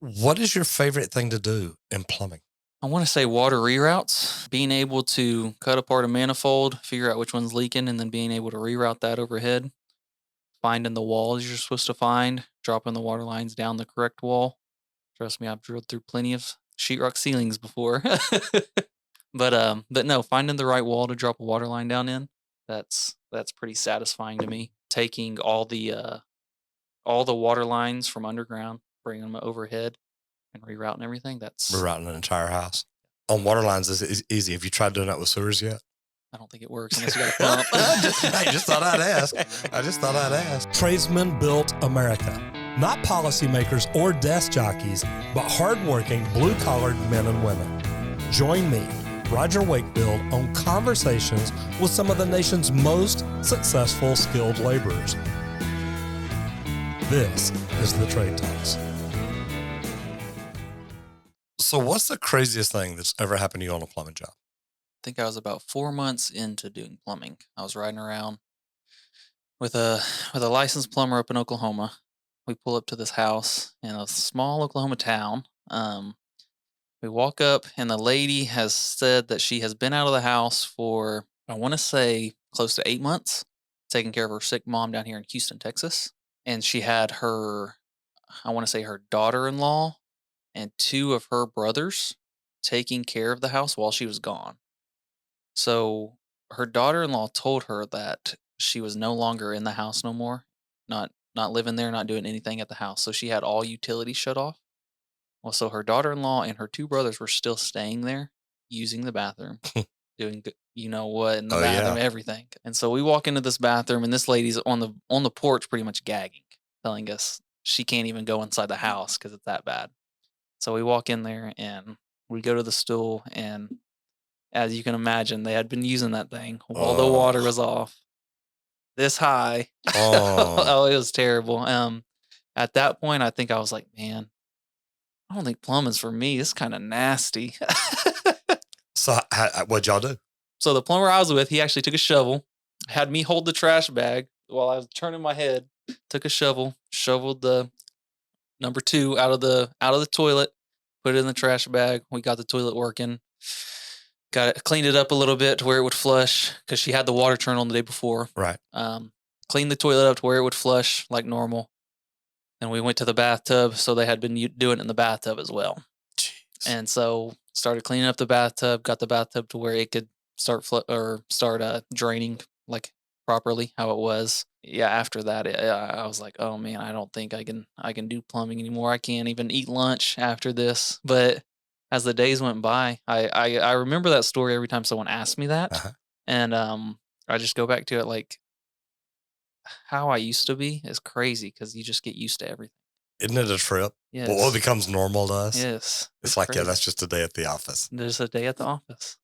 What is your favorite thing to do in plumbing? I want to say water reroutes, being able to cut apart a manifold, figure out which one's leaking, and then being able to reroute that overhead, finding the walls you're supposed to find, dropping the water lines down the correct wall. Trust me, I've drilled through plenty of sheetrock ceilings before. But no, finding the right wall to drop a water line down in, that's pretty satisfying to me. Taking all the water lines from underground, bringing them overhead, and rerouting everything. That's Rerouting an entire house. On water lines is easy. Have you tried doing that with sewers yet? I don't think it works unless you got a pump. I just thought I'd ask. Tradesmen built America. Not policymakers or desk jockeys, but hardworking, blue-collared men and women. Join me, Roger Wakefield, on conversations with some of the nation's most successful skilled laborers. This is the Trade Talks. So what's the craziest thing that's ever happened to you on a plumbing job? I think I was about 4 months into doing plumbing. I was riding around with a licensed plumber up in Oklahoma. We pull up to this house in a small Oklahoma town. We walk up, and the lady has said that she has been out of the house for, I want to say, close to 8 months, taking care of her sick mom down here in Houston, Texas. And she had her, I want to say, her daughter-in-law and 2 of her brothers taking care of the house while she was gone. So her daughter-in-law told her that she was no longer in the house no more, not living there, not doing anything at the house. So she had all utilities shut off. Well, so her daughter-in-law and her 2 brothers were still staying there, using the bathroom, doing you know what in the Oh, bathroom, yeah. everything. And so we walk into this bathroom, and this lady's on the porch, pretty much gagging, telling us she can't even go inside the house because it's that bad. So we walk in there, and we go to the stool, and as you can imagine, they had been using that thing while the water was off, this high. Oh. Oh, it was terrible. At that point, I think I was like, man, I don't think plumbing's for me. It's kind of nasty. So what'd y'all do? So the plumber I was with, he actually took a shovel, had me hold the trash bag while I was turning my head, took a shovel, shoveled the number 2 out of the toilet, put it in the trash bag. We got the toilet working. Got it, cleaned it up a little bit to where it would flush because she had the water turned on the day before. Right. Cleaned the toilet up to where it would flush like normal. And we went to the bathtub, so they had been doing it in the bathtub as well. Jeez. And so started cleaning up the bathtub, got the bathtub to where it could start draining like properly how it was. Yeah, after that, I was like, oh man, I don't think I can do plumbing anymore. I can't even eat lunch after this. But as the days went by, I remember that story every time someone asked me that, Uh-huh. and I just go back to it like how I used to be is crazy because you just get used to everything. Isn't it a trip? Yes. Well, it becomes normal to us. Yes. It's like, crazy. yeah, that's just a day at the office. There's a day at the office.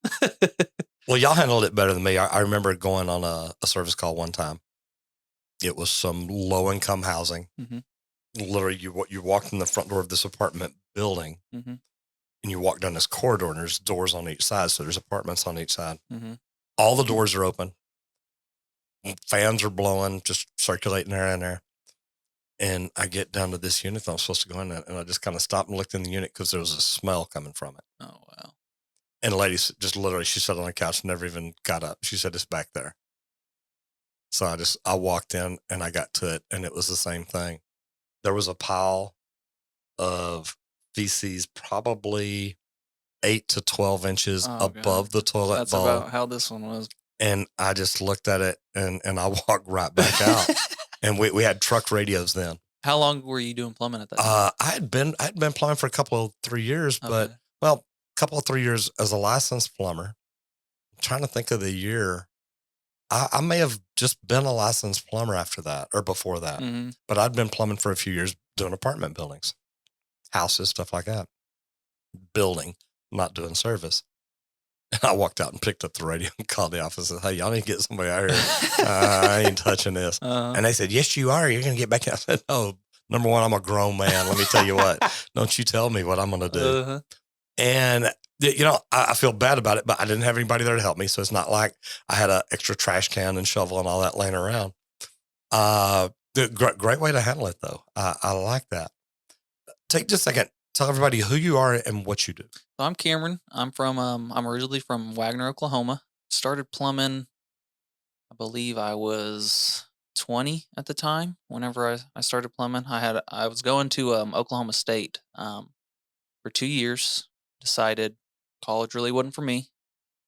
Well, y'all handled it better than me. I remember going on a service call one time. It was some low-income housing. Mhm. Literally, you walked in the front door of this apartment building, Mhm. and you walk down this corridor, and there's doors on each side, so there's apartments on each side. Mhm. All the doors are open. Fans are blowing, just circulating air in there. And I get down to this unit that I'm supposed to go in, and I just kind of stopped and looked in the unit because there was a smell coming from it. Oh wow. And the lady just literally, she sat on the couch and never even got up. She said, it's back there. So I walked in and I got to it, and it was the same thing. There was a pile of feces, probably 8 to 12 inches above the toilet That's bowl. about how this one was. And I just looked at it and I walked right back out. And we had truck radios then. How long were you doing plumbing at that time? I'd been plumbing for a couple of 3 years, but Okay. well, a couple of 3 years as a licensed plumber. I'm trying to think of the year. I may have just been a licensed plumber after that or before that, Mhm. but I'd been plumbing for a few years doing apartment buildings, houses, stuff like that. Building, not doing service. And I walked out and picked up the radio and called the office and said, hey, y'all need to get somebody out here. I ain't touching this. And they said, yes, you are. You're going to get back. I said, no, number one, I'm a grown man. Let me tell you what. Don't you tell me what I'm going to do. Uh-huh. And, I feel bad about it, but I didn't have anybody there to help me. So it's not like I had an extra trash can and shovel and all that laying around. Great way to handle it, though. I like that. Take just a second. Tell everybody who you are and what you do. So I'm Cameron. I'm originally from Wagner, Oklahoma. Started plumbing, I believe I was 20 at the time. Whenever I started plumbing, I was going to Oklahoma State for 2 years. Decided college really wasn't for me.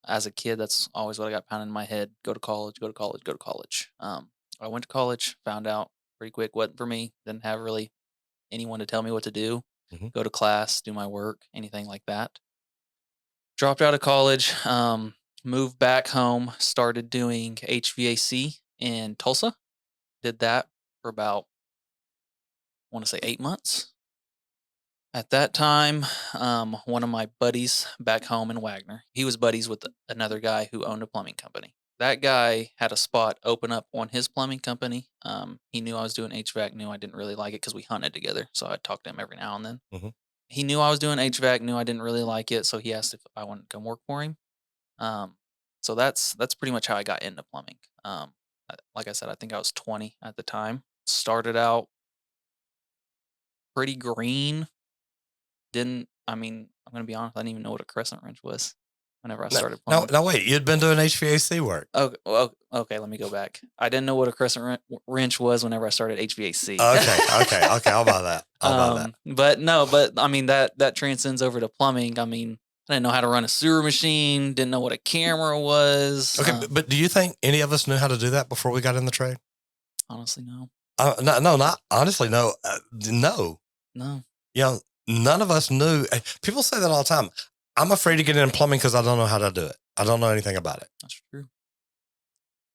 As a kid, that's always what I got pounded in my head: go to college, go to college, go to college. I went to college, found out pretty quick wasn't for me. Didn't have really anyone to tell me what to do. Mhm. Go to class, do my work, anything like that. Dropped out of college, moved back home, started doing HVAC in Tulsa. Did that for about, I want to say 8 months. At that time, one of my buddies back home in Wagner, he was buddies with another guy who owned a plumbing company. That guy had a spot open up on his plumbing company. He knew I was doing HVAC, knew I didn't really like it because we hunted together. So I'd talk to him every now and then. Mhm. He knew I was doing HVAC, knew I didn't really like it. So he asked if I wanted to come work for him. So that's pretty much how I got into plumbing. Like I said, I think I was 20 at the time. Started out pretty green. I'm gonna be honest, I didn't even know what a crescent wrench was whenever I started plumbing. No, wait. You'd been doing HVAC work. Oh, well, okay, let me go back. I didn't know what a crescent wrench was whenever I started HVAC. Okay. I'll buy that. But I mean that transcends over to plumbing. I mean, I didn't know how to run a sewer machine. Didn't know what a camera was. Okay, but do you think any of us knew how to do that before we got in the trade? Honestly, no. No, not honestly. No, no. No. You know, none of us knew. People say that all the time. I'm afraid to get in plumbing because I don't know how to do it. I don't know anything about it. That's true.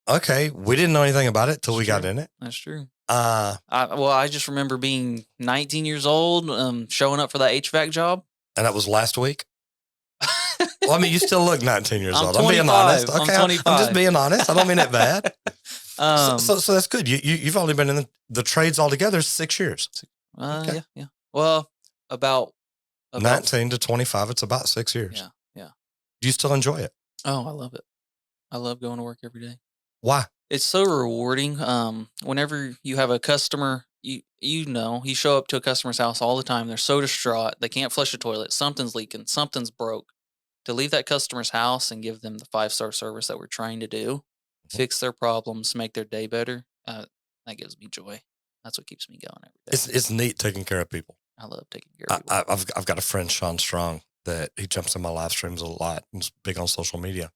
Okay, we didn't know anything about it till we got in it. That's true. Well, I just remember being 19 years old, showing up for that HVAC job. And that was last week. Well, I mean, you still look 19 years old. 25. I'm being honest. Okay, I'm 25. I'm just being honest. I don't mean it bad. Um, so that's good. You've only been in the trades altogether 6 years. Okay. Yeah. Well, about 19 to 25. It's about 6 years. Yeah. Do you still enjoy it? Oh, I love it. I love going to work every day. Why? It's so rewarding. Whenever you have a customer, you show up to a customer's house all the time. They're so distraught. They can't flush a toilet. Something's leaking. Something's broke. To leave that customer's house and give them the 5-star service that we're trying to do, fix their problems, make their day better, that gives me joy. That's what keeps me going every day. It's neat taking care of people. I love taking care of people. I've got a friend, Sean Strong, that he jumps in my live streams a lot. He's big on social media.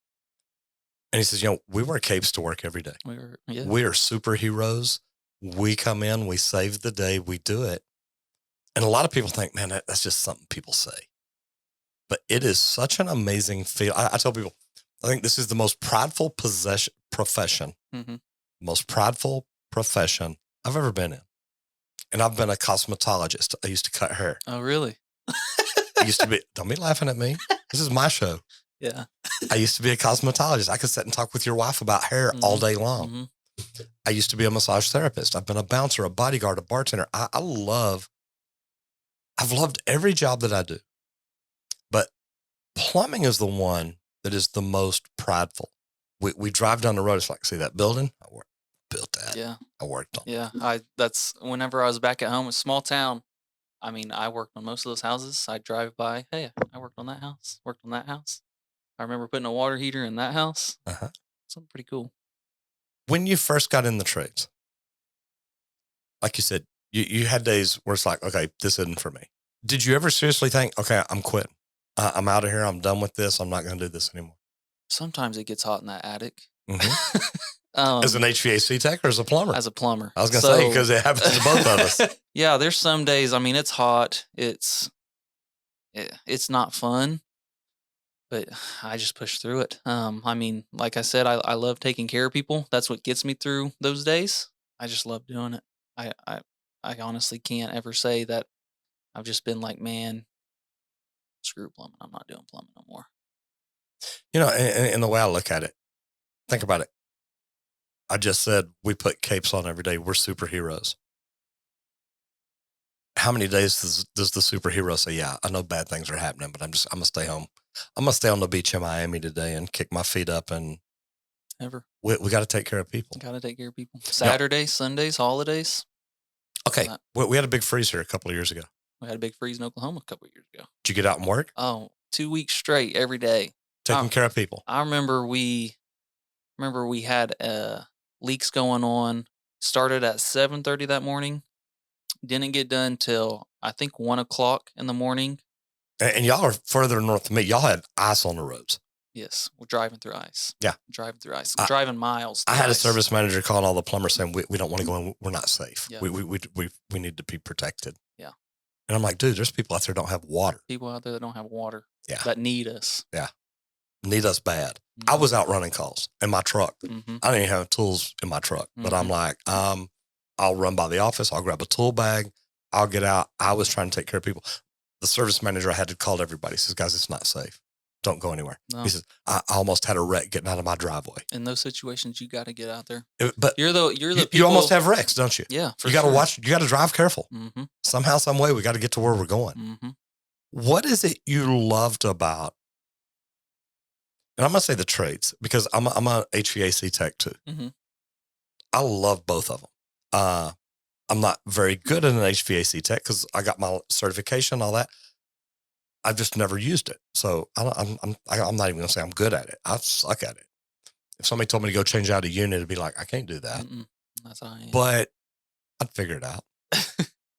And he says, we wear capes to work every day. We are superheroes. We come in, we save the day, we do it. And a lot of people think, man, that's just something people say. But it is such an amazing feel. I tell people, I think this is the most prideful profession, most prideful profession I've ever been in. And I've been a cosmetologist. I used to cut hair. Oh, really? I used to be, don't be laughing at me. This is my show. Yeah. I used to be a cosmetologist. I could sit and talk with your wife about hair all day long. I used to be a massage therapist. I've been a bouncer, a bodyguard, a bartender. I've loved every job that I do. But plumbing is the one that is the most prideful. We drive down the road. It's like, see that building? I built that. Yeah. I worked on it. Yeah. That's whenever I was back at home, a small town. I mean, I worked on most of those houses. I'd drive by. Hey, I worked on that house. Worked on that house. I remember putting a water heater in that house. Something pretty cool. When you first got in the trades, like you said, you had days where it's like, okay, this isn't for me. Did you ever seriously think, okay, I'm quitting. I'm out of here. I'm done with this. I'm not going to do this anymore. Sometimes it gets hot in that attic. As an HVAC tech or as a plumber? As a plumber. I was going to say, because it happens to both of us. Yeah, there's some days, I mean, it's hot. It's not fun, but I just push through it. I mean, like I said, I love taking care of people. That's what gets me through those days. I just love doing it. I honestly can't ever say that I've just been like, man, screw plumbing. I'm not doing plumbing no more. And the way I look at it, think about it. I just said we put capes on every day. We're superheroes. How many days does the superhero say, yeah, I know bad things are happening, but I'm going to stay home. I'm going to stay on the beach in Miami today and kick my feet up. And we got to take care of people. Got to take care of people. Saturdays, Sundays, holidays. Okay. We had a big freeze here a couple of years ago. We had a big freeze in Oklahoma a couple years ago. Did you get out and work? Oh, 2 weeks straight every day. Taking care of people. I remember we had leaks going on. Started at 7:30 that morning. Didn't get done till I think 1:00 in the morning. And y'all are further north than me. Y'all had ice on the roads. Yes, we're driving through ice. Yeah. Driving through ice. Driving miles. I through had a ice. service manager calling all the plumbers saying, we don't want to go in. We're not safe. Yeah. We need to be protected. Yeah. And I'm like, dude, there's people out there that don't have water. People out there that don't have water. Yeah. That need us. Yeah. Need us bad. Mhm. I was out running calls in my truck. Mhm. I didn't even have tools in my truck, but I'm like, I'll run by the office. I'll grab a tool bag. I'll get out. I was trying to take care of people. The service manager I had to call everybody. He says, guys, it's not safe. Don't go anywhere. No. He says, I almost had a wreck getting out of my driveway. In those situations, you got to get out there. But You're the people. you almost have wrecks, don't you? Yeah, for You got to sure. watch. You got to drive careful. Mm-hmm. Somehow, some way, we got to get to where we're going. Mm-hmm. What is it you loved about? And I'm gonna say the trades because I'm a HVAC tech too. Mm-hmm. I love both of them. I'm not very good at an HVAC tech because I got my certification, all that. I've just never used it, so I'm not even gonna say I'm good at it. I suck at it. If somebody told me to go change out a unit, it'd be like I can't do that. That's how I am. But I'd figure it out.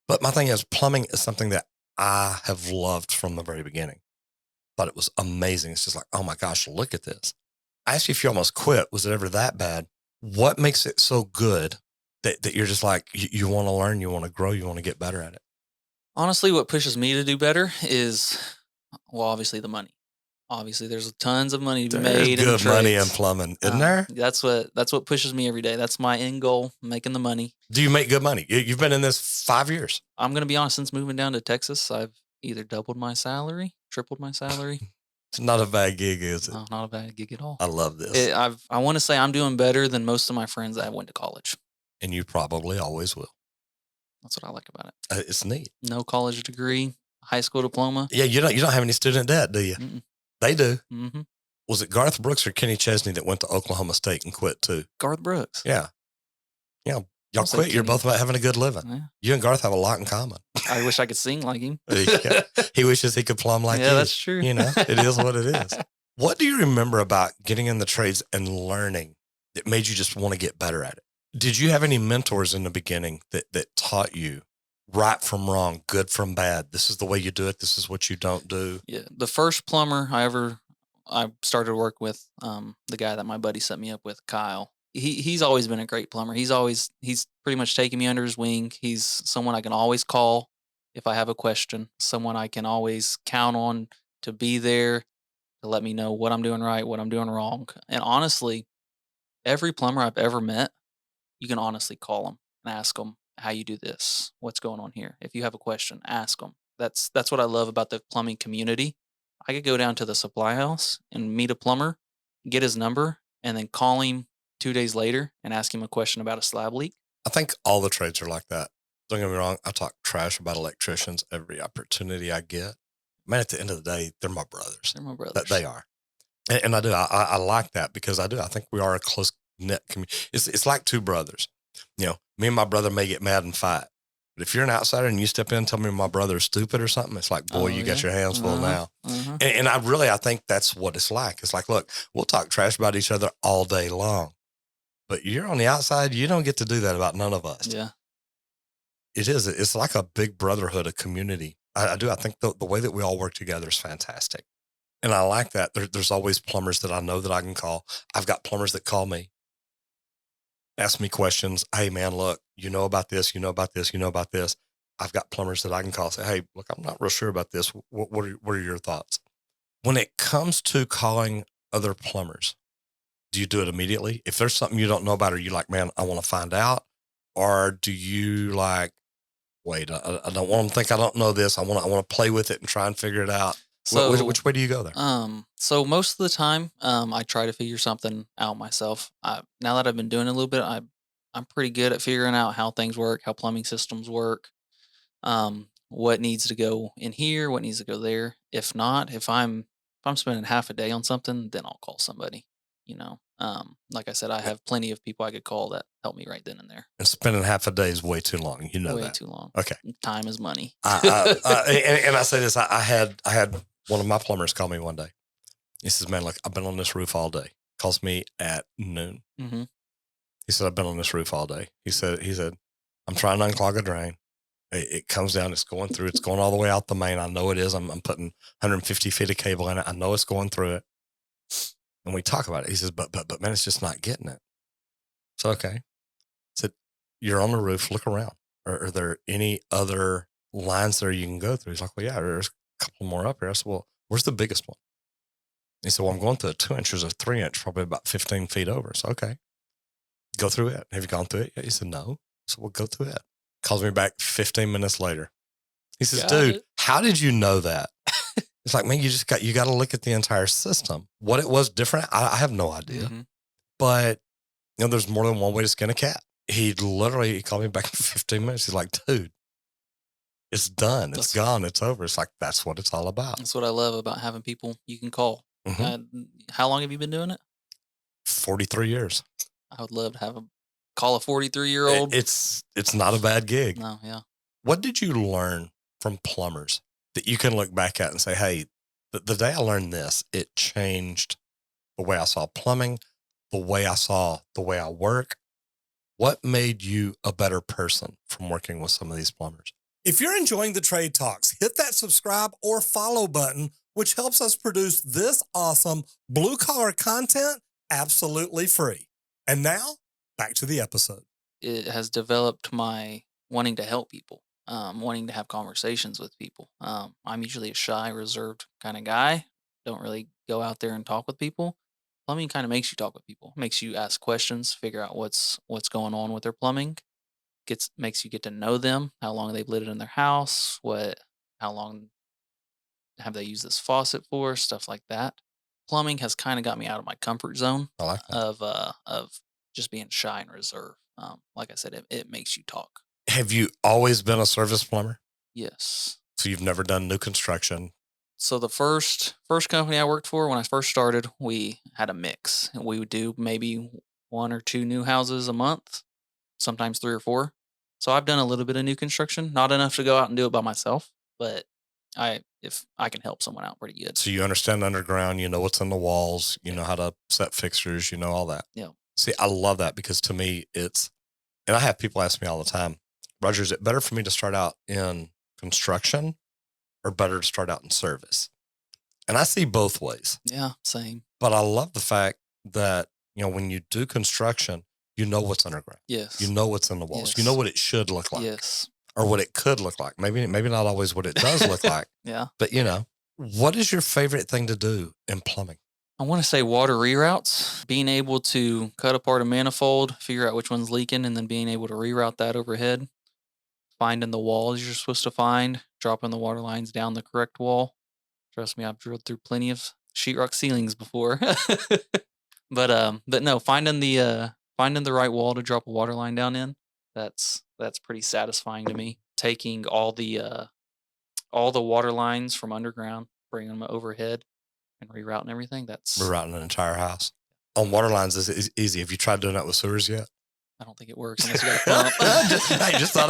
But my thing is, plumbing is something that I have loved from the very beginning. Thought it was amazing. It's just like, oh my gosh, look at this. I asked you if you almost quit. Was it ever that bad? What makes it so good that you're just like, you want to learn, you want to grow, you want to get better at it? Honestly, what pushes me to do better is, well, obviously the money. Obviously, there's tons of money to be There's made. good money in trades. plumbing, isn't there? That's what pushes me every day. That's my end goal, making the money. Do you make good money? You've been in this 5 years. I'm gonna be honest. Since moving down to Texas, I've either doubled my salary, tripled my salary. It's not a bad gig, is it? No, not a bad gig at all. I love this. I want to say I'm doing better than most of my friends that went to college. And you probably always will. That's what I like about it. It's neat. No college degree, high school diploma. Yeah, you don't have any student debt, do you? Mm-mm. They do. Mm-hmm. Was it Garth Brooks or Kenny Chesney that went to Oklahoma State and quit too? Garth Brooks. Yeah. Yeah. Y'all I'll say quit. You're Kenny. both about having a good living. Yeah. You and Garth have a lot in common. I wish I could sing like him. Yeah. He wishes he could plumb like you. Yeah, that's true. You know, it is what it is. What do you remember about getting in the trades and learning that made you just want to get better at it? Did you have any mentors in the beginning that taught you right from wrong, good from bad? This is the way you do it. This is what you don't do. Yeah, the first plumber I started to work with, the guy that my buddy set me up with, Kyle. He's always been a great plumber. He's pretty much taken me under his wing. He's someone I can always call if I have a question. Someone I can always count on to be there to let me know what I'm doing right, what I'm doing wrong. And honestly, every plumber I've ever met, you can honestly call them and ask them how you do this, what's going on here. If you have a question, ask them. That's what I love about the plumbing community. I could go down to the supply house and meet a plumber, get his number, and then call him 2 days later and ask him a question about a slab leak. I think all the trades are like that. Don't get me wrong. I talk trash about electricians every opportunity I get. Man, at the end of the day, they're my brothers. They're my brothers. That they are. And I do. I like that because I do. I think we are a close knit community. It's like two brothers. You know, me and my brother may get mad and fight. But if you're an outsider and you step in and tell me my brother is stupid or something, it's like, boy, you got your hands full now. Uh-huh. And I think that's what it's like. It's like, look, we'll talk trash about each other all day long. But you're on the outside, you don't get to do that about none of us. Yeah. It is. It's like a big brotherhood, a community. I do. I think the way that we all work together is fantastic. And I like that. There's always plumbers that I know that I can call. I've got plumbers that call me, ask me questions. Hey, man, look, you know about this, you know about this, you know about this. I've got plumbers that I can call, say, hey, look, I'm not real sure about this. What are your thoughts? When it comes to calling other plumbers, do you do it immediately? If there's something you don't know about, are you like, man, I want to find out? Or do you like, wait, I don't want them to think I don't know this. I want to play with it and try and figure it out. So Which way do you go there? So most of the time, I try to figure something out myself. Now that I've been doing it a little bit, I'm pretty good at figuring out how things work, how plumbing systems work, what needs to go in here, what needs to go there. If not, if I'm spending half a day on something, then I'll call somebody. Like I said, I have plenty of people I could call that help me right then and there. And spending half a day is way too long. You know Way that. too long. Okay. Time is money. And I say this, I had one of my plumbers call me one day. He says, man, look, I've been on this roof all day. Calls me at noon. Mm-hmm. He said, I've been on this roof all day. He said, I'm trying to unclog a drain. It comes down, it's going through, it's going all the way out the main. I know it is. I'm putting 150 feet of cable in it. I know it's going through it. And we talk about it. He says, but man, it's just not getting it. So, okay. I said, you're on the roof, look around. Are there any other lines there you can go through? He's like, well, yeah, there's a couple more up here. I said, well, where's the biggest one? He said, well, I'm going through a 2 inch, or 3 inch, probably about 15 feet over. So, okay, go through it. Have you gone through it yet? He said, no. So we'll go through it. Calls me back 15 minutes later. He says, dude, how did you know that? It's like, man, you got to look at the entire system. What it was different, I have no idea. Mm-hmm. But, there's more than one way to skin a cat. He called me back in 15 minutes. He's like, dude, it's done. It's gone. It's over. It's like, that's what it's all about. That's what I love about having people you can call. Mm-hmm. How long have you been doing it? 43 years. I would love to have call a 43-year-old. It's not a bad gig. No, yeah. What did you learn from plumbers that you can look back at and say, hey, the day I learned this, it changed the way I saw plumbing, the way I work? What made you a better person from working with some of these plumbers? If you're enjoying the Trade Talks, hit that subscribe or follow button, which helps us produce this awesome blue-collar content absolutely free. And now, back to the episode. It has developed my wanting to help people, wanting to have conversations with people. I'm usually a shy, reserved kind of guy. Don't really go out there and talk with people. Plumbing kind of makes you talk with people, makes you ask questions, figure out what's going on with their plumbing. Makes you get to know them, how long they've lived in their house, how long have they used this faucet for, stuff like that. Plumbing has kind of got me out of my comfort zone I like that. of just being shy and reserved. Like I said, it makes you talk. Have you always been a service plumber? Yes. So you've never done new construction? So the first company I worked for, when I first started, we had a mix. And we would do maybe 1 or 2 new houses a month, sometimes 3 or 4. So I've done a little bit of new construction, not enough to go out and do it by myself, but if I can help someone out pretty good. So you understand underground, you know what's in the walls, you know how to set fixtures, you know all that. Yeah. See, I love that because to me and I have people ask me all the time, Roger, is it better for me to start out in construction or better to start out in service? And I see both ways. Yeah, same. But I love the fact that, when you do construction, you know what's underground. Yes. You know what's in the walls. Yes. You know what it should look like. Yes. Or what it could look like. Maybe not always what it does look like. Yeah. But, what is your favorite thing to do in plumbing? I want to say water reroutes, being able to cut apart a manifold, figure out which one's leaking, and then being able to reroute that overhead, finding the walls you're supposed to find, dropping the water lines down the correct wall. Trust me, I've drilled through plenty of sheetrock ceilings before. But no, finding the right wall to drop a water line down in, that's pretty satisfying to me. Taking all the water lines from underground, bringing them overhead, and rerouting everything. That's Rerouting an entire house. On water lines is easy. Have you tried doing that with sewers yet? I don't think it works unless you got a pump. I just thought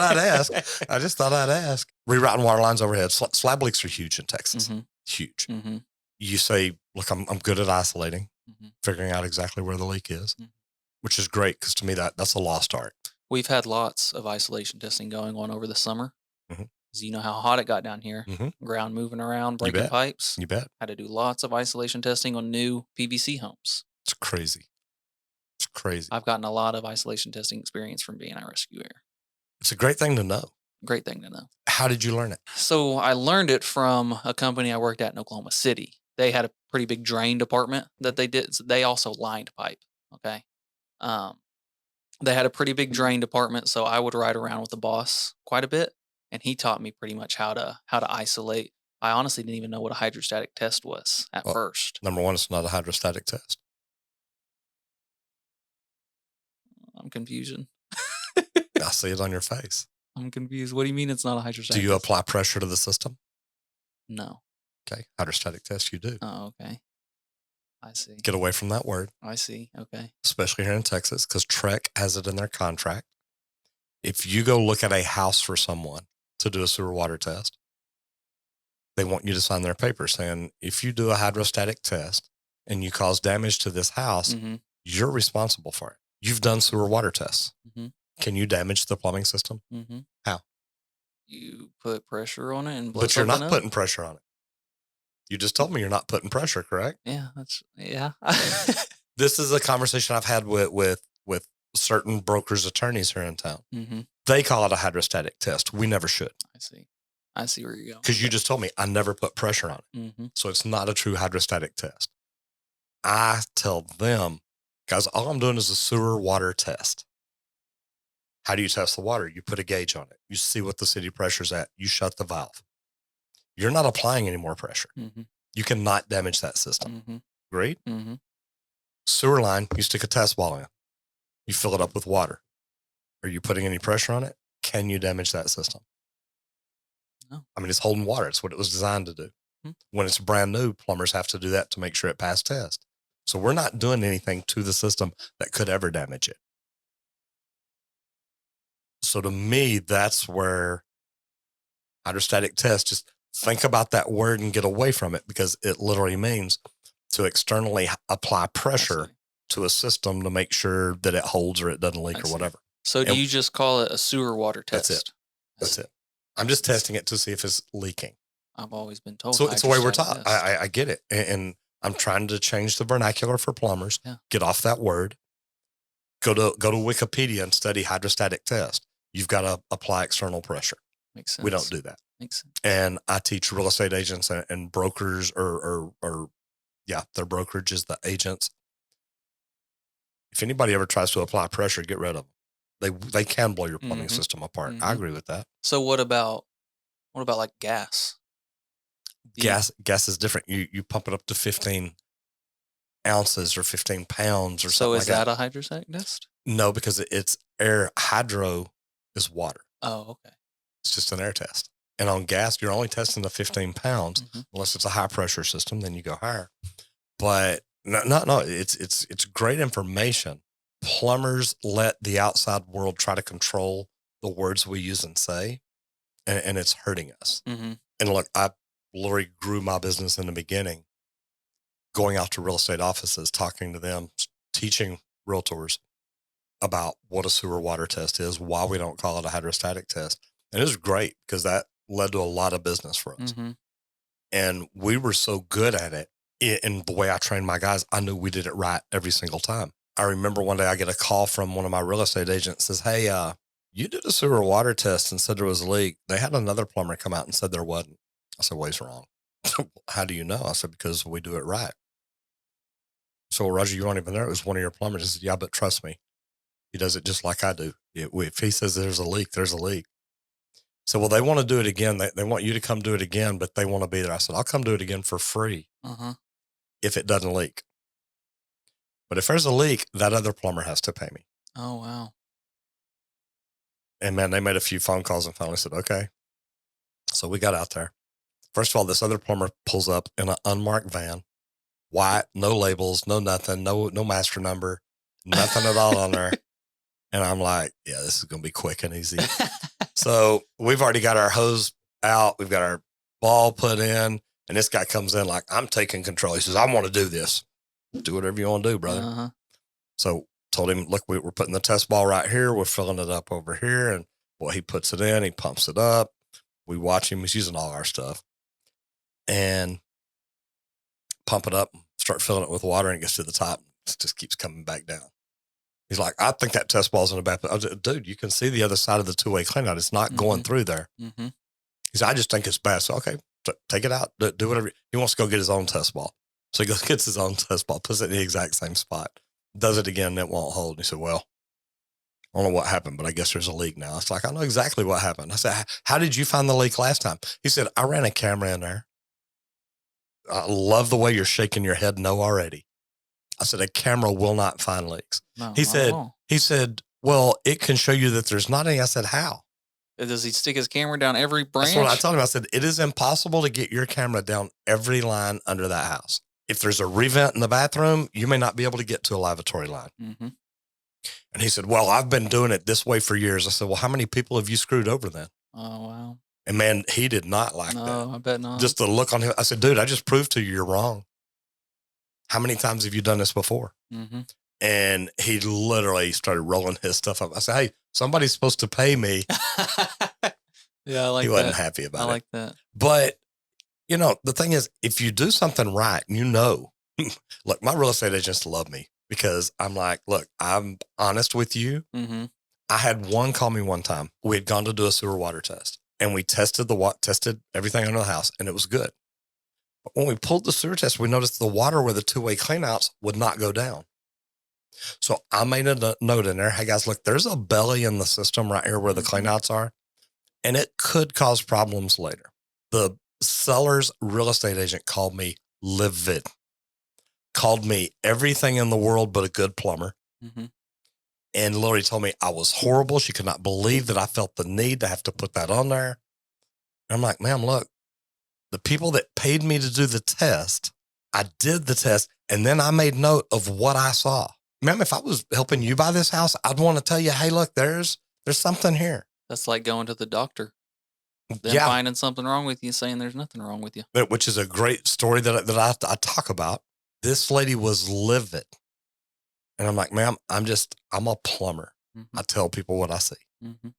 I'd ask. Rerouting water lines overhead. Slab leaks are huge in Texas. Mm-hmm. Huge. Mm-hmm. You say, look, I'm good at isolating, Mm-hmm. figuring out exactly where the leak is, Mm-hmm. which is great because to me that's a lost art. We've had lots of isolation testing going on over the summer. Mm-hmm. Because you know how hot it got down here. Mm-hmm. Ground moving around, breaking pipes. You bet. Had to do lots of isolation testing on new PVC homes. It's crazy. It's crazy. I've gotten a lot of isolation testing experience from being a rescue air. It's a great thing to know. Great thing to know. How did you learn it? So I learned it from a company I worked at in Oklahoma City. They had a pretty big drain department that they did. So they also lined pipe. Okay. They had a pretty big drain department, so I would ride around with the boss quite a bit, and he taught me pretty much how to isolate. I honestly didn't even know what a hydrostatic test was at first. Number one, it's not a hydrostatic test. I'm confused. I see it on your face. I'm confused. What do you mean it's not a hydrostatic Do you test? apply pressure to the system? No. Okay. Hydrostatic test, you do. Oh, okay. I see. Get away from that word, I see. Okay. especially here in Texas, because Trek has it in their contract. If you go look at a house for someone to do a sewer water test, they want you to sign their paper saying, if you do a hydrostatic test and you cause damage to this house, Mm-hmm. you're responsible for it. You've done sewer water tests. Mm-hmm. Can you damage the plumbing system? Mm-hmm. How? You put pressure on it and blow But you're something not up? putting pressure on it. You just told me you're not putting pressure, correct? Yeah, yeah. This is a conversation I've had with certain brokers, attorneys here in town. Mm-hmm. They call it a hydrostatic test. We never should. I see where you're going. Because you just told me I never put pressure on it. Mm-hmm. So it's not a true hydrostatic test. I tell them, guys, all I'm doing is a sewer water test. How do you test the water? You put a gauge on it. You see what the city pressure's at. You shut the valve. You're not applying any more pressure. Mm-hmm. You cannot damage that system. Mm-hmm. Great? Mm-hmm. Sewer line, you stick a test ball in. You fill it up with water. Are you putting any pressure on it? Can you damage that system? No. I mean, it's holding water. It's what it was designed to do. Mm-hmm. When it's brand new, plumbers have to do that to make sure it passed test. So we're not doing anything to the system that could ever damage it. So to me, that's where hydrostatic test, just think about that word and get away from it, because it literally means to externally apply pressure to a system to make sure that it holds or it doesn't leak or whatever. So do you just call it a sewer water test? That's it. That's it. I'm just testing it to see if it's leaking. I've always been told. So it's the way we're taught. I get it. And I'm trying to change the vernacular for plumbers. Yeah. Get off that word. Go to Wikipedia and study hydrostatic test. You've got to apply external pressure. Makes sense. We don't do that. Makes sense. And I teach real estate agents and brokers or their brokerage is the agents. If anybody ever tries to apply pressure, get rid of them. They can blow your plumbing system apart. I agree with that. So what about like gas? Gas is different. You pump it up to 15 ounces or 15 pounds or something. So like is that a hydrostatic test? No, because it's air. Hydro is water. Oh, okay. It's just an air test. And on gas, you're only testing the 15 pounds unless it's a high pressure system. Then you go higher. But no. It's great information. Plumbers let the outside world try to control the words we use and say, and it's hurting us. Mm-hmm. And look, I literally grew my business in the beginning, going out to real estate offices, talking to them, teaching realtors about what a sewer water test is, why we don't call it a hydrostatic test. And it was great because that led to a lot of business for us. Mm-hmm. And we were so good at it. In the way I trained my guys, I knew we did it right every single time. I remember one day I get a call from one of my real estate agents, says, hey, you did a sewer water test and said there was a leak. They had another plumber come out and said there wasn't. I said, well, he's wrong. How do you know? I said, because we do it right. So, well, Roger, you weren't even there. It was one of your plumbers. He said, yeah, but trust me, he does it just like I do. If he says there's a leak, there's a leak. So, well, they want to do it again. They want you to come do it again, but they want to be there. I said, I'll come do it again for free if it doesn't leak. But if there's a leak, that other plumber has to pay me. Oh, wow. And man, they made a few phone calls and finally said, okay. So we got out there. First of all, this other plumber pulls up in an unmarked van, white, no labels, no nothing, no master number, nothing at all on there. And I'm like, yeah, this is going to be quick and easy. So we've already got our hose out. We've got our ball put in. And this guy comes in like, I'm taking control. He says, I want to do this. Do whatever you want to do, brother. So told him, look, we're putting the test ball right here. We're filling it up over here. And well, he puts it in, he pumps it up. We watch him. He's using all our stuff and pump it up, start filling it with water, and it gets to the top. It just keeps coming back down. He's like, I think that test ball's in the back. I was like, dude, you can see the other side of the two-way cleanout. It's not going through there. He said, I just think it's bad. So, okay, take it out. Do whatever. He wants to go get his own test ball. So he goes, gets his own test ball, puts it in the exact same spot, does it again, and it won't hold. And he said, well, I don't know what happened, but I guess there's a leak now. It's like, I know exactly what happened. I said, how did you find the leak last time? He said, I ran a camera in there. I love the way you're shaking your head no already. I said, a camera will not find leaks. No, he said, well, it can show you that there's not any. I said, how? Does he stick his camera down every branch? That's what I told him. I said, it is impossible to get your camera down every line under that house. if there's a revent in the bathroom, you may not be able to get to a lavatory line. Mm-hmm. And he said, well, I've been doing it this way for years. I said, well, how many people have you screwed over then? Oh, wow. And man, he did not like that. No, I bet not. Just the look on him. I said, dude, I just proved to you you're wrong. How many times have you done this before? Mm-hmm. And he literally started rolling his stuff up. I said, hey, somebody's supposed to pay me. Yeah, I like that. He wasn't happy about it. I like that. But, you know, the thing is, if you do something right, you know, look, my real estate agents love me because I'm like, look, I'm honest with you. Mm-hmm. I had one call me one time. We had gone to do a sewer water test and we tested tested everything under the house and it was good. But when we pulled the sewer test, we noticed the water where the two-way cleanouts would not go down. So I made a note in there. Hey guys, look, there's a belly in the system right here where the cleanouts are, and it could cause problems later. The seller's real estate agent called me livid, called me everything in the world but a good plumber. Mm-hmm. And Lori told me I was horrible. She could not believe that I felt the need to have to put that on there. And I'm like, ma'am, look, the people that paid me to do the test, I did the test, and then I made note of what I saw. Ma'am, if I was helping you buy this house, I'd want to tell you, hey, look, there's something here. That's like going to the doctor. Then Yeah. finding something wrong with you, saying there's nothing wrong with you. Which is a great story that I talk about. This lady was livid. And I'm like, ma'am, I'm a plumber. Mm-hmm. I tell people what I see. Mm-hmm.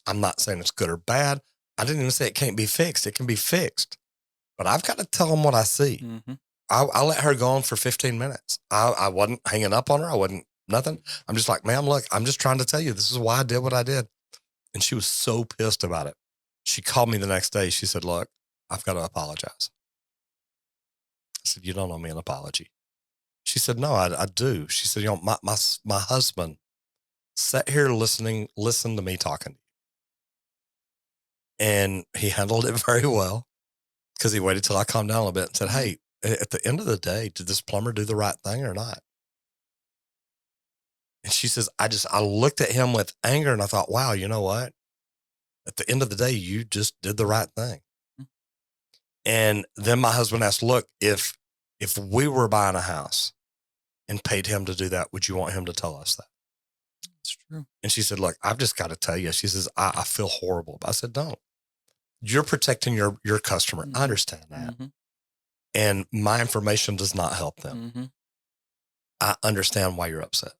I'm not saying it's good or bad. I didn't even say it can't be fixed. It can be fixed. But I've got to tell them what I see. Mm-hmm. I let her go on for 15 minutes. I wasn't hanging up on her. I wasn't nothing. I'm just like, ma'am, look, I'm just trying to tell you, this is why I did what I did. And she was so pissed about it. She called me the next day. She said, look, I've got to apologize. I said, you don't owe me an apology. She said, no, I do. She said, you know, my husband sat here listened to me talking. And he handled it very well because he waited till I calmed down a little bit and said, hey, at the end of the day, did this plumber do the right thing or not? And she says, I looked at him with anger and I thought, wow, you know what? At the end of the day, you just did the right thing. Mm-hmm. And then my husband asked, look, if we were buying a house and paid him to do that, would you want him to tell us that? That's true. And she said, look, I've just got to tell you. She says, I feel horrible. But I said, don't. You're protecting your customer. Mm-hmm. I understand that. Mm-hmm. And my information does not help them. Mm-hmm. I understand why you're upset.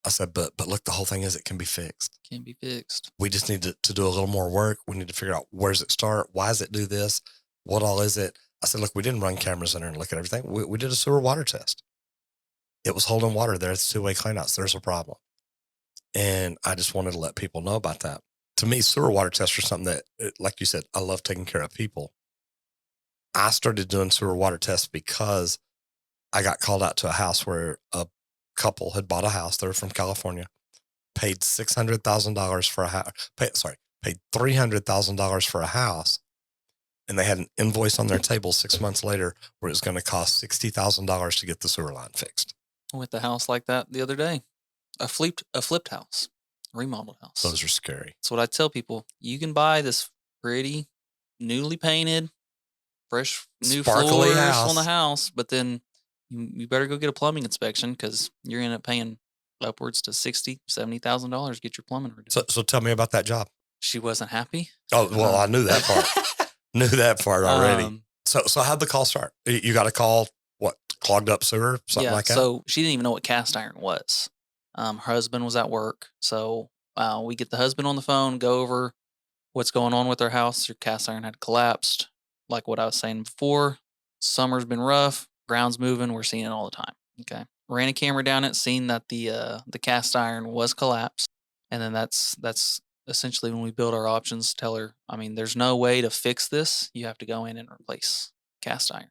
I said, but look, the whole thing is it can be fixed. Can be fixed. We just need to do a little more work. We need to figure out where does it start? Why does it do this? What all is it? I said, look, we didn't run cameras in there and look at everything. We did a sewer water test. It was holding water there. It's two-way cleanouts. There's a problem. And I just wanted to let people know about that. To me, sewer water tests are something that, like you said, I love taking care of people. I started doing sewer water tests because I got called out to a house where a couple had bought a house. They were from California, paid $600,000 for a house. Paid $300,000 for a house. And they had an invoice on their table 6 months later where it was going to cost $60,000 to get the sewer line fixed. I went to a house like that the other day. A flipped house, a remodeled house. Those are scary. That's what I tell people. You can buy this pretty, newly painted, fresh, new Sparkly floors house on the house, but then you better go get a plumbing inspection because you're going to end up paying upwards to $60,000, $70,000 to get your plumbing redone. So tell me about that job. She wasn't happy. Oh, well, I knew that part. Knew that part already. So how'd the call start? You got a call, what, clogged up sewer, something like that? So she didn't even know what cast iron was. Her husband was at work. So we get the husband on the phone, go over what's going on with their house. Her cast iron had collapsed. Like what I was saying before, summer's been rough, ground's moving, we're seeing it all the time. Okay. Ran a camera down it, seen that the cast iron was collapsed. And then that's essentially when we build our options, tell her, I mean, there's no way to fix this. You have to go in and replace cast iron.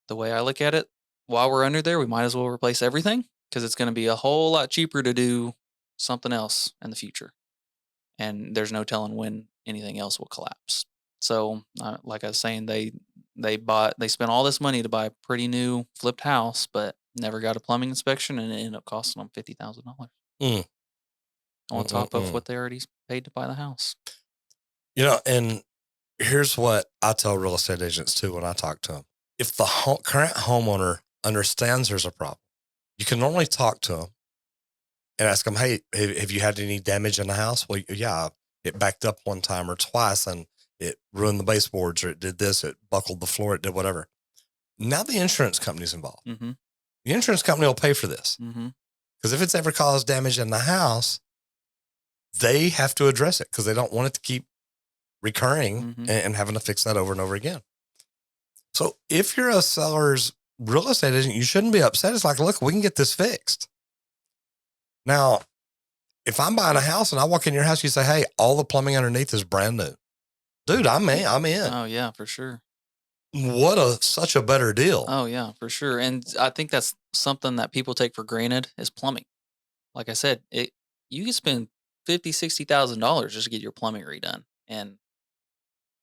The way I look at it, while we're under there, we might as well replace everything because it's going to be a whole lot cheaper to do something else in the future. And there's no telling when anything else will collapse. So like I was saying, they spent all this money to buy a pretty new flipped house, but never got a plumbing inspection, and it ended up costing them $50,000 on top of what they already paid to buy the house. You know, and here's what I tell real estate agents too when I talk to them. If the current homeowner understands there's a problem, you can normally talk to them and ask them, hey, have you had any damage in the house? Well, yeah, it backed up one time or twice and it ruined the baseboards, or it did this, it buckled the floor, it did whatever. Now the insurance company's involved. Mm-hmm. The insurance company will pay for this. Mm-hmm. Because if it's ever caused damage in the house, they have to address it because they don't want it to keep recurring and having to fix that over and over again. So if you're a seller's real estate agent, you shouldn't be upset. It's like, look, we can get this fixed. Now, if I'm buying a house and I walk in your house, you say, hey, all the plumbing underneath is brand new. Dude, I'm in. Oh, yeah, for sure. Such a better deal. Oh, yeah, for sure. And I think that's something that people take for granted is plumbing. Like I said, you can spend $50,000, $60,000 just to get your plumbing redone. And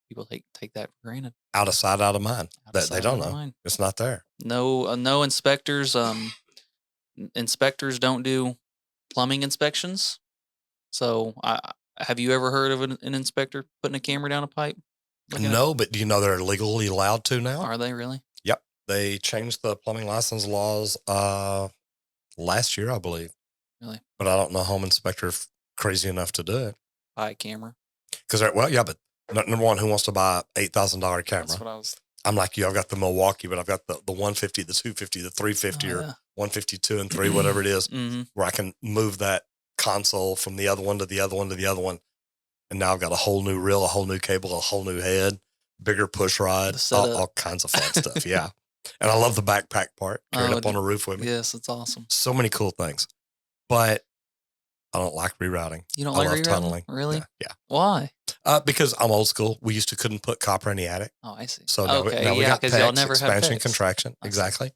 people take that for granted. Out of sight, out of mind. They don't know. Mind. It's not there. No inspectors. Inspectors don't do plumbing inspections. So have you ever heard of an inspector putting a camera down a pipe? No, but do you know they're legally allowed to now? Are they really? Yep. They changed the plumbing license laws last year, I believe. Really? But I don't know home inspector crazy enough to do it. Buy a camera? Because, but number one, who wants to buy an $8,000 camera? That's what I'm like you. I've got the Milwaukee, but I've got the 150, the 250, the 350, or 152 and 3, whatever it is, where I can move that console from the other one to the other one to the other one. And now I've got a whole new reel, a whole new cable, a whole new head, bigger push rod, all kinds of fun stuff. Yeah. And I love the backpack part, carried up on a roof with me. Yes, it's awesome. So many cool things. But I don't like rerouting. You don't like rerouting? Tunneling. Really? Yeah. Why? Because I'm old school. We used to couldn't put copper in the attic. Oh, I see. So now we got PEX, y'all never expansion, have PEX. contraction. Exactly.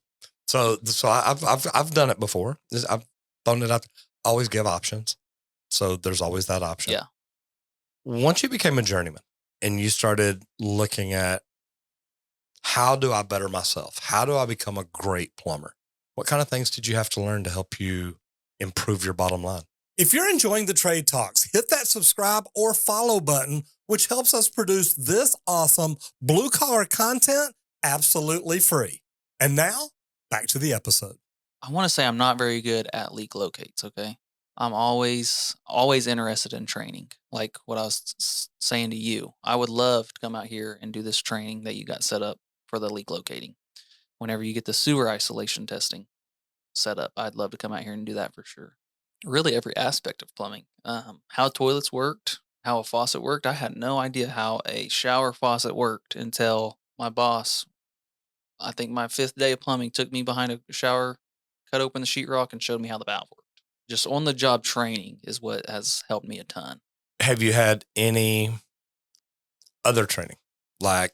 So I've done it before. I've thrown it out. Always give options. So there's always that option. Yeah. Once you became a journeyman and you started looking at how do I better myself? How do I become a great plumber? What kind of things did you have to learn to help you improve your bottom line? If you're enjoying the Trade Talks, hit that subscribe or follow button, which helps us produce this awesome blue-collar content absolutely free. And now, back to the episode. I want to say I'm not very good at leak locates, okay? I'm always interested in training. Like what I was saying to you, I would love to come out here and do this training that you got set up for the leak locating. Whenever you get the sewer isolation testing set up, I'd love to come out here and do that for sure. Really every aspect of plumbing. How toilets worked, how a faucet worked. I had no idea how a shower faucet worked until my boss, I think my 5th day of plumbing, took me behind a shower, cut open the sheetrock, and showed me how the valve worked. Just on the job training is what has helped me a ton. Have you had any other training, like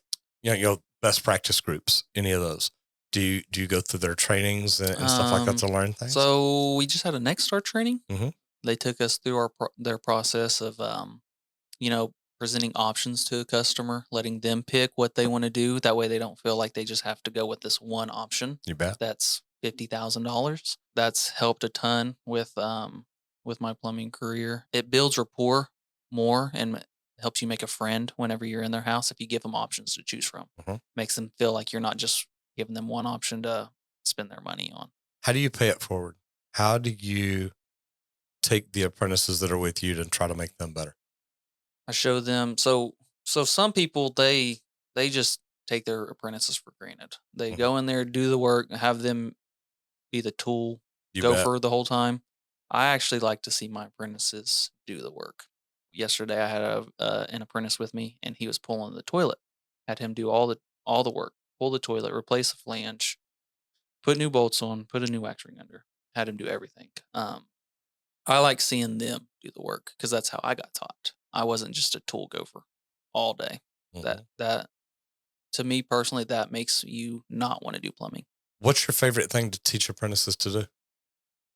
best practice groups? Any of those? Do you go through their trainings and stuff like that to learn things? So we just had a Next Start training. Mm-hmm. They took us through their process of presenting options to a customer, letting them pick what they want to do. That way they don't feel like they just have to go with this one option. You bet. That's $50,000. That's helped a ton with my plumbing career. It builds rapport more and helps you make a friend whenever you're in their house if you give them options to choose from. Mm-hmm. Makes them feel like you're not just giving them one option to spend their money on. How do you pay it forward? How do you take the apprentices that are with you to try to make them better? I show them. So some people, they just take their apprentices for granted. They go in there, do the work, have them be the tool, gopher the whole time. I actually like to see my apprentices do the work. Yesterday, I had an apprentice with me, and he was pulling the toilet. Had him do all the work, pull the toilet, replace the flange, put new bolts on, put a new wax ring under. Had him do everything. I like seeing them do the work because that's how I got taught. I wasn't just a tool gopher all day. Mm-hmm. That to me personally, that makes you not want to do plumbing. What's your favorite thing to teach apprentices to do?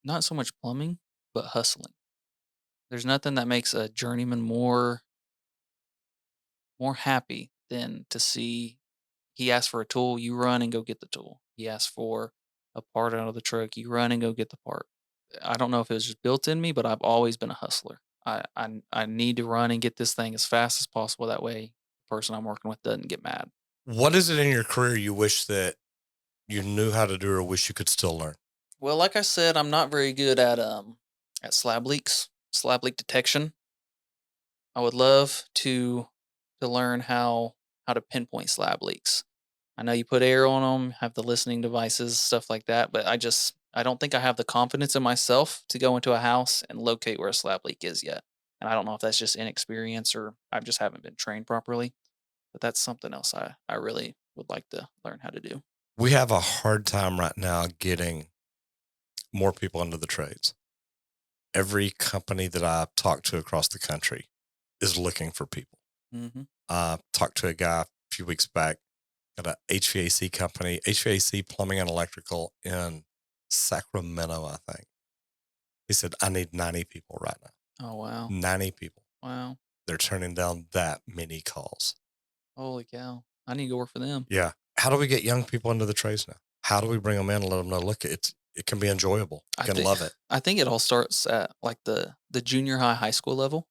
Not so much plumbing, but hustling. There's nothing that makes a journeyman more happy than to see he asks for a tool, you run and go get the tool. He asks for a part out of the truck, you run and go get the part. I don't know if it was just built in me, but I've always been a hustler. I need to run and get this thing as fast as possible. That way the person I'm working with doesn't get mad. What is it in your career you wish that you knew how to do or wish you could still learn? Well, like I said, I'm not very good at slab leaks, slab leak detection. I would love to learn how to pinpoint slab leaks. I know you put air on them, have the listening devices, stuff like that, but I don't think I have the confidence in myself to go into a house and locate where a slab leak is yet. And I don't know if that's just inexperience or I just haven't been trained properly, but that's something else I really would like to learn how to do. We have a hard time right now getting more people into the trades. Every company that I talk to across the country is looking for people. Hmm. Talked to a guy a few weeks back, got a HVAC company, HVAC plumbing and electrical in Sacramento, I think. He said, I need 90 people right now. Oh, wow. 90 people. Wow. They're turning down that many calls. Holy cow. I need to go work for them. Yeah. How do we get young people into the trades now? How do we bring them in and let them know, look, it can be enjoyable. You can love it. I think it all starts at like the junior high school level.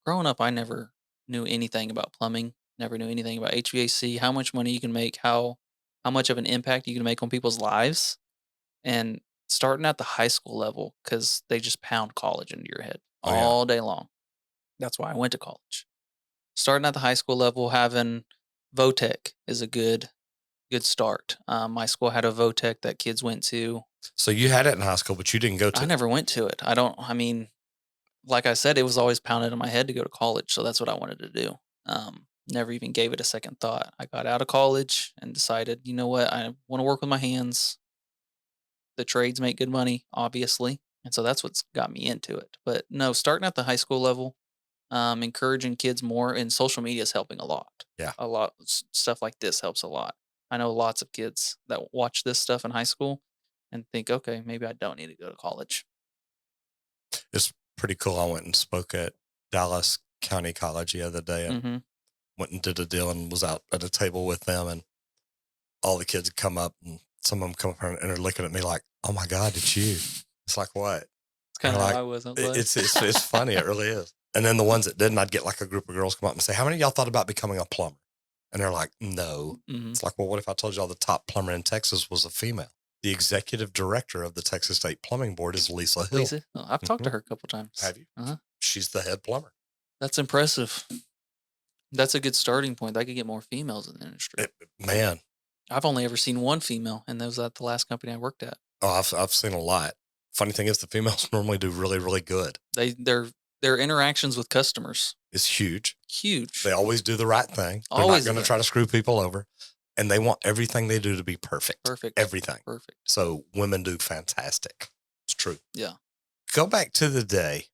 Growing up, I never knew anything about plumbing, never knew anything about HVAC, how much money you can make, how much of an impact you can make on people's lives. And starting at the high school level, because they just pound college into your head Oh, yeah. all day long. That's why I went to college. Starting at the high school level, having VOTEC is a good start. My school had a VOTEC that kids went to. So you had it in high school, but you didn't go to I it. never went to it. I mean, like I said, it was always pounded in my head to go to college, so that's what I wanted to do. Never even gave it a second thought. I got out of college and decided, you know what, I want to work with my hands. The trades make good money, obviously, and so that's what's got me into it. But no, starting at the high school level, encouraging kids more, and social media is helping a lot. Yeah. A lot. Stuff like this helps a lot. I know lots of kids that watch this stuff in high school and think, okay, maybe I don't need to go to college. It's pretty cool. I went and spoke at Dallas County College the other day and Hmm. went and did a deal and was out at a table with them, and all the kids come up and some of them come up and they're looking at me like, oh my God, it's you. It's like, what? It's kind of They're how like, I was. I was like, it's funny. It really is. And then the ones that didn't, I'd get like a group of girls come up and say, how many of y'all thought about becoming a plumber? And they're like, no. Mhm. It's like, well, what if I told y'all the top plumber in Texas was a female? The executive director of the Texas State Plumbing Board is Lisa Hill. Lisa? Oh, I've talked to Mhm. her a couple times. Have you? Uh-huh. She's the head plumber. That's impressive. That's a good starting point. That could get more females in the industry. Man, I've only ever seen one female, and that was at the last company I worked at. oh, I've seen a lot. Funny thing is, the females normally do really, really good. Their interactions with customers, It's huge. huge. They always do the right thing. They're Always, not going to yeah. try to screw people over. And they want everything they do to be perfect. Perfect. Everything. Perfect. So women do fantastic. It's true. Yeah. Go back to the day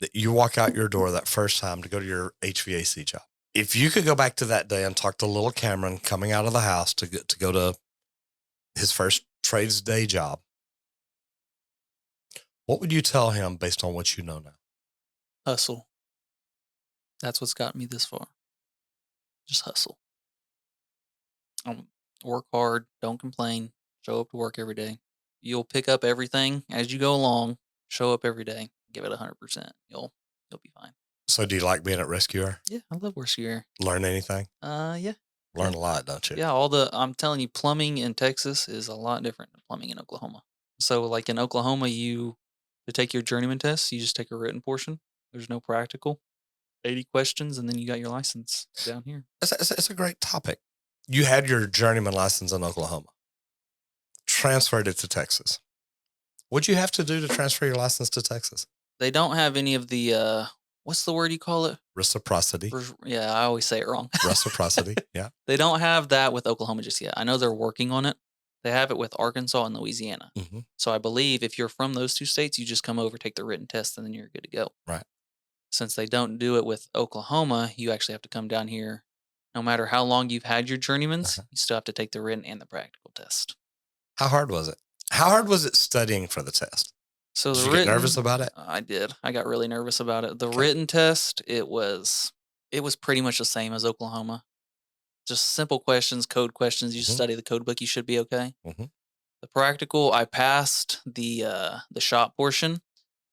that you walk out your door that first time to go to your HVAC job. If you could go back to that day and talk to little Cameron coming out of the house to go to his first trades day job, what would you tell him based on what you know now? Hustle. That's what's got me this far. Just hustle. Work hard. Don't complain. Show up to work every day. You'll pick up everything as you go along. Show up every day. Give it 100%. You'll be fine. So do you like being at Rescuer? Yeah, I love Rescuer. Learn anything? Yeah. Learn a lot, don't you? Yeah, I'm telling you, plumbing in Texas is a lot different than plumbing in Oklahoma. So, like in Oklahoma, to take your journeyman test, you just take a written portion. There's no practical. 80 questions, and then you got your license down here. It's a great topic. You had your journeyman license in Oklahoma, transferred it to Texas. What'd you have to do to transfer your license to Texas? They don't have any of the, what's the word you call it? Reciprocity. Yeah, I always say it wrong. Reciprocity. Yeah. They don't have that with Oklahoma just yet. I know they're working on it. They have it with Arkansas and Louisiana. Mm-hmm. So I believe if you're from those two states, you just come over, take the written test, and then you're good to go. Right. Since they don't do it with Oklahoma, you actually have to come down here. No matter how long you've had your journeymans, you still have to take the written and the practical test. How hard was it? How hard was it studying for the test? So Did the you written, get nervous about it? I did. I got really nervous about it. The Okay. written test, it was pretty much the same as Oklahoma. Just simple questions, code questions. You Mhm. study the code book, you should be okay. Mm-hmm. The practical, I passed the shop portion,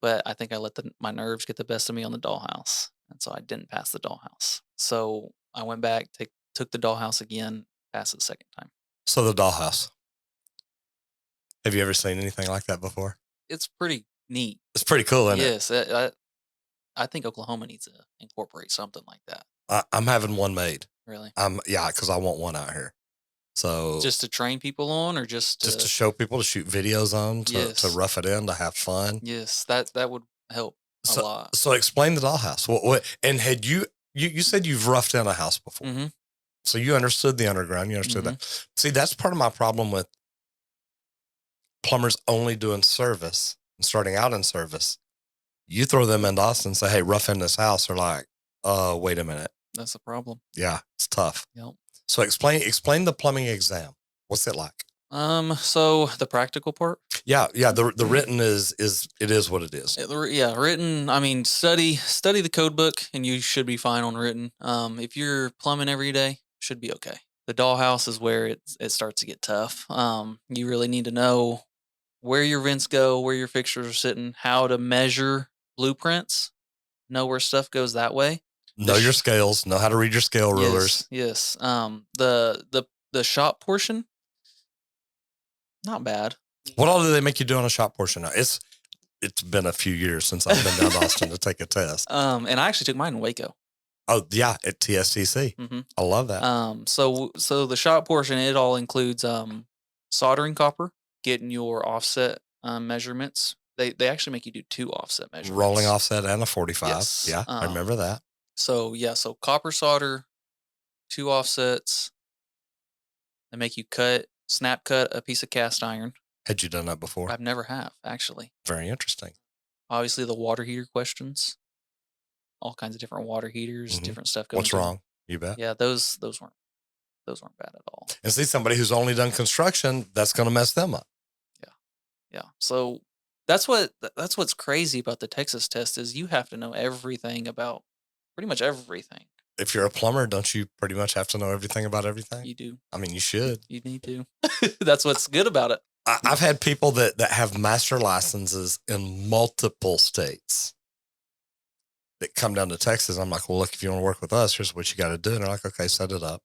but I think I let my nerves get the best of me on the dollhouse, and so I didn't pass the dollhouse. So I went back, took the dollhouse again, passed it the second time. So the Dollhouse. Have you ever seen anything like that before? It's pretty neat. It's pretty cool, isn't it? Yes, I think Oklahoma needs to incorporate something like that. I'm having one made. Really, Yeah, because I want one out here. So just to train people on, or just to show people, to shoot videos on, to Yes. rough it in, to have fun. yes, that would help a lot. So explain the Dollhouse. What and had you said you've roughed in a house before. Mhm. So you understood the underground. You understood that. See, that's part of my problem with plumbers only doing service and starting out in service. You throw them into Austin and say, hey, rough in this house. They're like, wait a minute. That's the problem. Yeah, it's tough. Yep. So explain the plumbing exam. What's it like? So the practical part. Yeah. The written is it is what it is. Written. I mean, study the code book, and you should be fine on written. If you're plumbing every day, should be okay. The Dollhouse is where it starts to get tough. You really need to know where your vents go, where your fixtures are sitting, how to measure blueprints, know where stuff goes that way. Know your scales, know how to read your scale rulers. Yes. The shop portion, not bad. What all do they make you do on a shop portion now? It's been a few years since I've been down to Austin to take a test. And I actually took mine in Waco. Oh yeah, at TSTC. Mhm. I love that. So the shop portion, it all includes soldering copper, getting your offset measurements. They actually make you do 2 offset measurements. Rolling offset and a 45. Yes. Yeah, I remember that. So copper solder, 2 offsets. They make you snap cut a piece of cast iron. Had you done that before? I've never have, actually. Very interesting. Obviously, the water heater questions, all kinds of different water heaters, Mhm. different stuff going. What's wrong? You bet. Yeah, those weren't bad at all. And see, somebody who's only done construction, that's going to mess them up. Yeah. So that's what's crazy about the Texas test is you have to know everything about pretty much everything. If you're a plumber, don't you pretty much have to know everything about everything? You do. I mean, you should. You need to. That's what's good about it. I've had people that have master licenses in multiple states that come down to Texas. I'm like, well, look, if you want to work with us, here's what you got to do. And they're like, okay, set it up.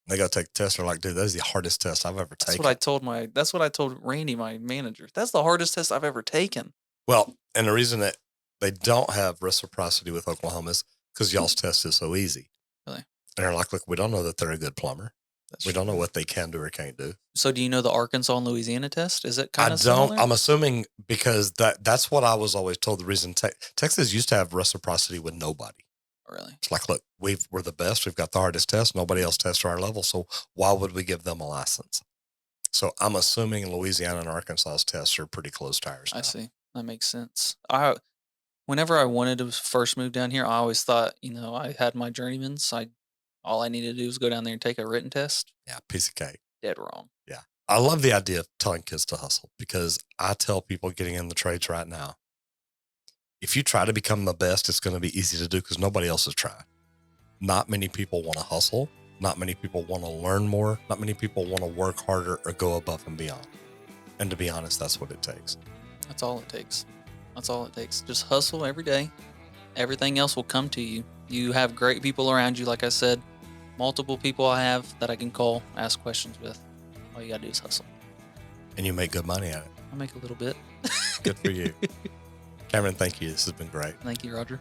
And they got to take the test. They're like, dude, that is the hardest test I've ever taken. That's what I told Randy, my manager. That's the hardest test I've ever taken. Well, and the reason that they don't have reciprocity with Oklahoma is because y'all's test is so easy. Really? And they're like, look, we don't know that they're a good plumber. That's We true. don't know what they can do or can't do. So do you know the Arkansas and Louisiana test? Is it I kind don't. of similar? I'm assuming because that's what I was always told. The reason Texas used to have reciprocity with nobody. Really? It's like, look, we're the best. We've got the hardest test. Nobody else tests to our level. So why would we give them a license? So I'm assuming Louisiana and Arkansas's tests are pretty close to ours now. I see. That makes sense. Whenever I wanted to first move down here, I always thought, I had my journeyman's. All I needed to do was go down there and take a written test. Yeah, piece of cake. Dead wrong. Yeah. I love the idea of telling kids to hustle because I tell people getting in the trades right now, if you try to become the best, it's going to be easy to do because nobody else is trying. Not many people want to hustle. Not many people want to learn more. Not many people want to work harder or go above and beyond. And to be honest, that's what it takes. That's all it takes. That's all it takes. Just hustle every day. Everything else will come to you. You have great people around you, like I said. Multiple people I have that I can call, ask questions with. All you got to do is hustle. And you make good money at it. I make a little bit. Good for you. Cameron, thank you. This has been great. Thank you, Roger.